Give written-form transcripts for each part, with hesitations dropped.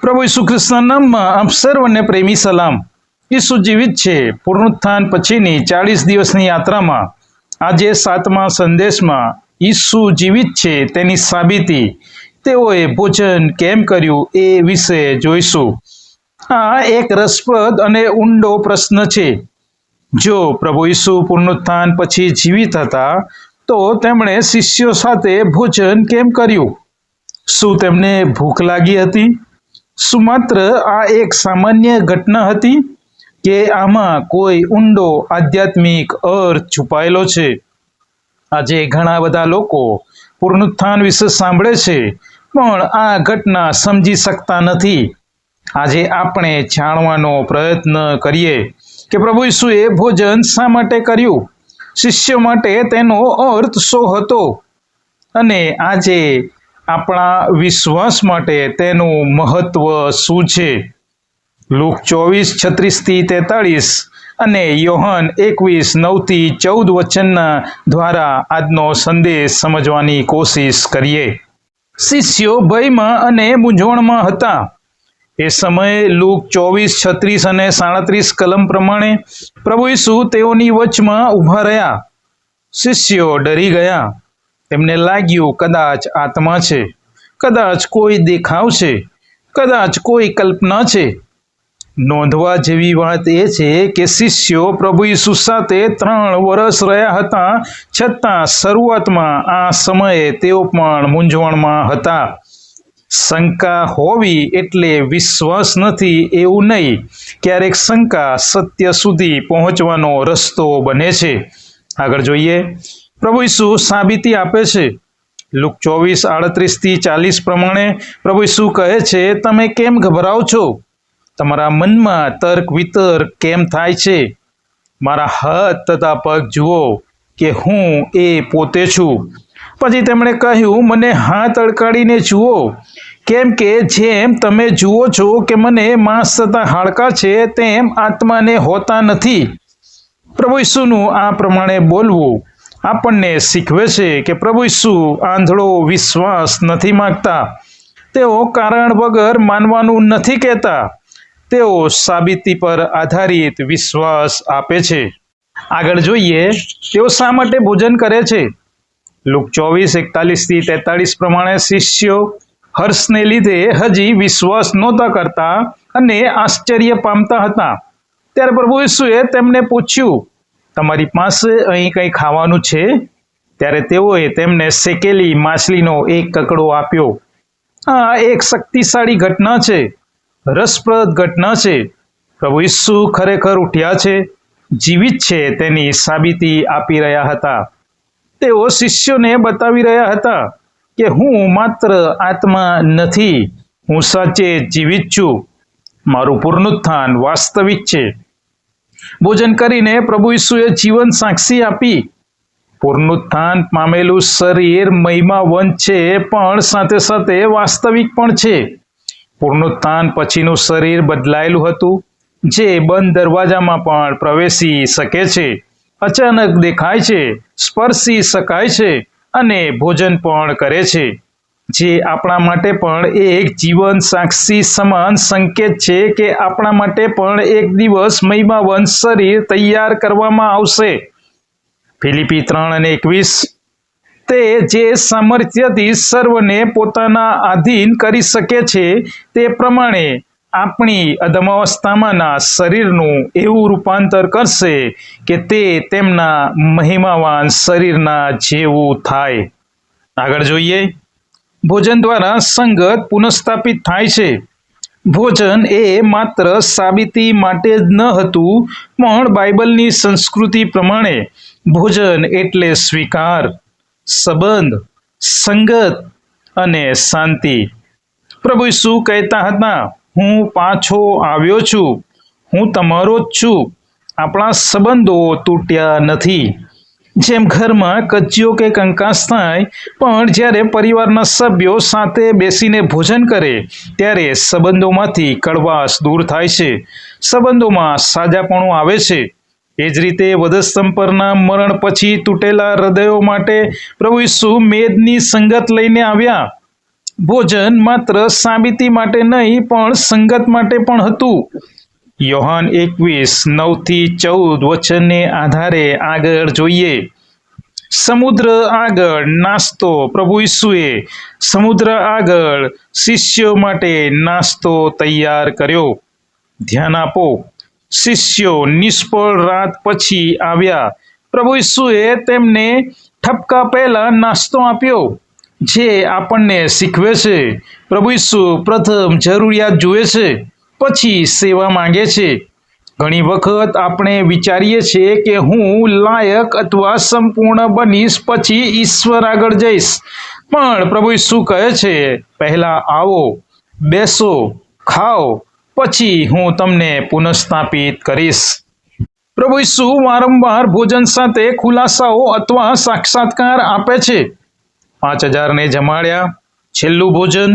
પ્રભુ ઈસુ ખ્રિસ્તના નામમાં આપ સર્વને પ્રેમી સલામ। ઈસુ જીવિત છે। પુનરુત્થાન પછીની 40 દિવસની યાત્રામાં આજે 7મા સંદેશમાં ઈસુ જીવિત છે તેની સાબિતી, તેઓએ ભોજન કેમ કર્યું એ વિશે જોઈશું। આ એક રસપ્રદ અને ઊંડો પ્રશ્ન છે। જો પ્રભુ ઈસુ પુનરુત્થાન પછી જીવિત હતા તો તેમણે શિષ્યો સાથે ભોજન કેમ કર્યું? શું તેમને ભૂખ લાગી હતી? શું માત્ર આ એક સામાન્ય ઘટના હતી કે આમાં કોઈ ઊંડો આધ્યાત્મિક અર્થ છુપાયેલો છે? આજે ઘણા બધા લોકો પુનરુત્થાન વિશે સાંભળે છે પણ આ ઘટના સમજી શકતા નથી। આજે આપણે જાણવાનો પ્રયત્ન કરીએ કે પ્રભુ ઈસુએ ભોજન શા માટે કર્યું, શિષ્યો માટે તેનો અર્થ શું હતો અને આજે આપણા વિશ્વાસ માટે તેનું મહત્વ શું છે। લૂક 24:36-43 અને યોહાન 21:9-14 વચનના દ્વારા આજનો સંદેશ સમજવાની કોશિશ કરીએ। શિષ્યો ભયમાં અને મૂંઝવણમાં હતા। એ સમયે લૂક 24:36 અને 37 કલમ પ્રમાણે પ્રભુ ઈસુ તેઓની વચમાં ઊભા રહ્યા। શિષ્યો ડરી ગયા। તેમને લાગ્યું કદાચ આત્મા છે, કદાચ કોઈ દેખાવ છે, કદાચ કોઈ કલ્પના છે। નોંધવા જેવી વાત એ છે કે શિષ્યો પ્રભુ ઈસુ સાથે 3 વર્ષ રહ્યા હતા, છતાં શરૂઆતમાં આ સમયે તેઓ પણ મૂંઝવણમાં હતા। શંકા હોવી એટલે વિશ્વાસ નથી એવું નહીં, ક્યારેક શંકા સત્ય સુધી પહોંચવાનો રસ્તો બને છે। આગળ જોઈએ, પ્રભુ ઈસુ સાબિતી આપે છે। લૂક 24:38-40 પ્રમાણે પ્રભુ ઈસુ કહે છે, તમે કેમ ગભરાઓ છો? તમારા મનમાં તર્ક વિતર્ક કેમ થાય છે? મારા હાથ તથા પગ જુઓ કે હું એ પોતે છું। પછી તેમણે કહ્યું, મને હાથ અડકાડીને જુઓ, કેમ કે જેમ તમે જુઓ છો કે મને માંસ તથા હાડકાં છે, તેમ આત્માને હોતા નથી। પ્રભુ ઈસુનું આ પ્રમાણે બોલવું આપણને શીખવે છે કે પ્રભુ ઈસુ આંધળો વિશ્વાસ નથી માંગતા। તેઓ કારણ વગર માનવાનું નથી કહેતા, તેઓ સાબિતી પર આધારિત વિશ્વાસ આપે છે। આગળ જોઈએ, તેઓ શા માટે ભોજન કરે છે? લૂક 24:41-43 પ્રમાણે શિષ્યો હર્ષને લીધે હજી વિશ્વાસ નહોતા કરતા અને આશ્ચર્ય પામતા હતા। ત્યારે પ્રભુ ઈસુએ તેમને પૂછ્યું, તમારી પાસે અહીં કંઈ ખાવાનું છે? ત્યારે તેઓએ તેમને શેકેલી માછલીનો એક કકડો આપ્યો। આ એક શક્તિશાળી ઘટના છે, રસપ્રદ ઘટના છે। પ્રભુ ઈસુ ખરેખર ઉઠ્યા છે, જીવિત છે તેની સાબિતી આપી રહ્યા હતા। તેઓ શિષ્યોને બતાવી રહ્યા હતા કે હું માત્ર આત્મા નથી, હું સાચે જીવિત છું। મારું પુનરુત્થાન વાસ્તવિક છે। ભોજન કરીને પ્રભુ ઈસુએ જીવન સાક્ષી આપી। પુનરુત્થાન પામેલું શરીર મહિમાવંત છે પણ સાથે સાથે વાસ્તવિક પણ છે। પુનરુત્થાન પછીનું શરીર બદલાયેલું હતું, જે બંધ દરવાજામાં પણ પ્રવેશી શકે છે, અચાનક દેખાય છે, સ્પર્શી શકાય છે અને ભોજન પણ કરે છે, જે આપણા માટે પણ એક જીવન સાક્ષી સમાન સંકેત છે કે આપણા માટે પણ એક દિવસ મહિમાવંત શરીર તૈયાર કરવામાં આવશે। ફિલિપી 3:21 તે જે સામર્થ્યથી સર્વને પોતાના આધીન કરી શકે છે તે પ્રમાણે આપણી અધમાવસ્થામાંના શરીરનું એવું રૂપાંતર કરશે કે તે તેમના મહિમાવાન શરીરના જેવું થાય। આગળ જોઈએ, ભોજન દ્વારા સંગત પુનઃસ્થાપિત થાય છે। ભોજન એ માત્ર સાબિતી માટે જ ન હતું, પણ બાઇબલની સંસ્કૃતિ પ્રમાણે ભોજન એટલે સ્વીકાર, સંબંધ, સંગત અને શાંતિ। પ્રભુ ઈસુ કહેતા હતા, હું પાછો આવ્યો છું, હું તમારો જ છું। આપણા સંબંધો તૂટ્યા નથી। જેમ ઘરમાં કજિયો કે કંકાસ થાય, પણ જ્યારે પરિવારના સભ્યો સાથે બેસીને ભોજન કરે ત્યારે સંબંધોમાંથી કડવાશ દૂર થાય છે, સંબંધોમાં સાજાપણું આવે છે। એ જ રીતે વધસ્તંભ પરના મરણ પછી તૂટેલા હૃદયો માટે પ્રભુ ઈસુ મેદની સંગત લઈને આવ્યા। ભોજન માત્ર સાબિતી માટે નહીં પણ સંગત માટે પણ હતું. યોહાન 21:9-14 વચનને આધારે આગળ જોઈએ. સમુદ્ર આગળ નાસ્તો. પ્રભુ ઈસુએ સમુદ્ર આગળ શિષ્યો માટે નાસ્તો તૈયાર કર્યો. ધ્યાન આપો, શિષ્યો નિષ્ફળ રાત પછી આવ્યા. પ્રભુ ઈસુએ તેમને ઠપકા પહેલા નાસ્તો આપ્યો, જે આપણને શીખવે છે. પ્રભુ ઈસુ પ્રથમ જરૂરિયાત જુએ છે, પછી સેવા માંગે છે. ઘણી વખત આપણે વિચારીએ છીએ કે હું લાયક અથવા સંપૂર્ણ બનીશ પછી ઈશ્વર આગળ જઈશ. પણ પ્રભુ ઈસુ કહે છે, પહેલા આવો, બેસો, ખાઓ, પછી હું તમને પુનઃસ્થાપિત કરીશ. પ્રભુ ઈસુ વારંવાર ભોજન સાથે ખુલાસાઓ અથવા સાક્ષાત્કાર આપે છે. 5000ને જમાડ્યા, છેલ્લું ભોજન,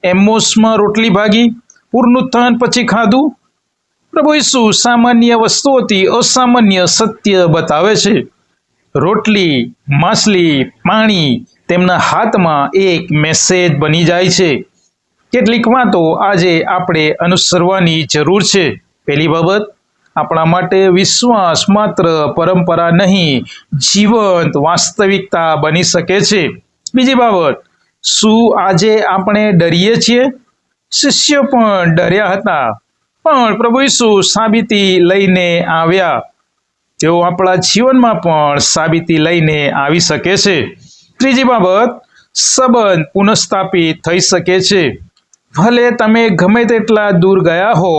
એમ્મોસમાં રોટલી ભાગી, પુનરુત્થાન પછી ખાધું. પ્રભુ ઈસુ સામાન્ય વસ્તુઓથી અસામાન્ય સત્ય બતાવે છે. રોટલી, માછલી, પાણી તેમના હાથમાં એક મેસેજ બની જાય છે. કેટલીક વાતો આજે આપણે અનુસરવાની જરૂર છે. પહેલી બાબત, આપણા માટે વિશ્વાસ માત્ર પરંપરા નહીં, જીવંત વાસ્તવિકતા બની શકે છે. બીજી બાબત, શું આજે આપણે ડરીએ છીએ? શિષ્યો પણ ડર્યા હતા, પણ પ્રભુ ઈસુ સાબિતી લઈને આવ્યા. તેઓ આપણા જીવનમાં પણ સાબિતી લઈને આવી શકે છે. ત્રીજી બાબત, સંબંધ પુનઃસ્થાપિત થઈ શકે છે. ભલે તમે ગમે તેટલા દૂર ગયા હો,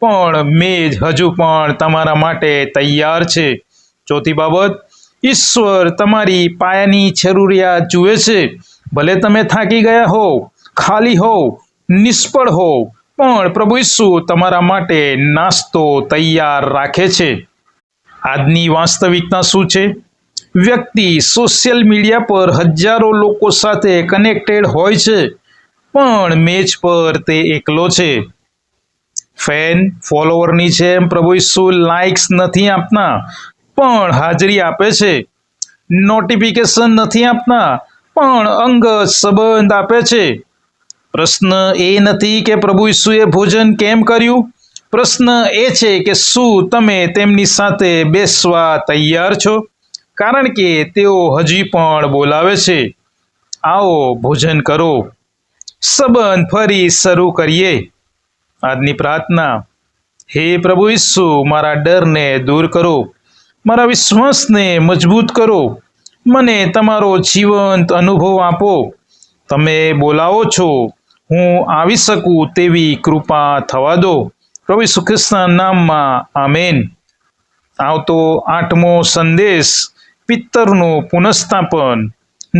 પણ મેજ હજુ પણ તમારા માટે તૈયાર છે. ચોથી બાબત, ઈશ્વર તમારી પાયાની જરૂરિયાત જુએ છે. ભલે તમે થાકી ગયા હો, ખાલી હો, નિષ્ફળ હો, પણ પ્રભુ ઈસુ તમારા માટે નાસ્તો તૈયાર રાખે છે. આજની વાસ્તવિકતા શું છે? વ્યક્તિ સોશિયલ મીડિયા પર હજારો લોકો સાથે કનેક્ટેડ હોય છે, પણ મેચ પર તે એકલો છે. ફેન ફોલોવરની જેમ પ્રભુ ઈસુ લાઇક્સ નથી આપતા, પણ હાજરી આપે છે. નોટિફિકેશન નથી આપતા, પણ અંગત સંબંધ આપે છે. પ્રશ્ન એ નથી કે પ્રભુ ઈસુએ ભોજન કેમ કર્યું. પ્રશ્ન એ છે કે શું તમે તેમની સાથે બેસવા તૈયાર છો? કારણ કે તેઓ હજી પણ બોલાવે છે, આવો ભોજન કરો. સંબંધ ફરી શરૂ કરીએ. આજની પ્રાર્થના: હે પ્રભુ ઈસુ, મારા ડરને દૂર કરો, મારા વિશ્વાસને મજબૂત કરો, મને તમારો જીવંત અનુભવ આપો. તમે બોલાવો છો, હું આવી શકું તેવી કૃપા થવા દો. પ્રભુ ઈસુ ખ્રિસ્તના નામમાં આમેન. આવતો 8મો સંદેશ, પિત્તરનું પુનઃસ્થાપન,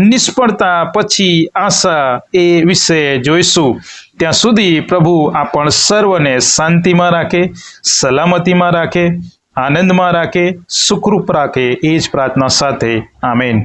નિષ્ફળતા પછી આશા એ વિશે જોઈશું. ત્યાં સુધી પ્રભુ આપણ સર્વને શાંતિમાં રાખે, સલામતીમાં રાખે, આનંદમાં રાખે, સુખરૂપ રાખે. એ જ પ્રાર્થના સાથે આમેન.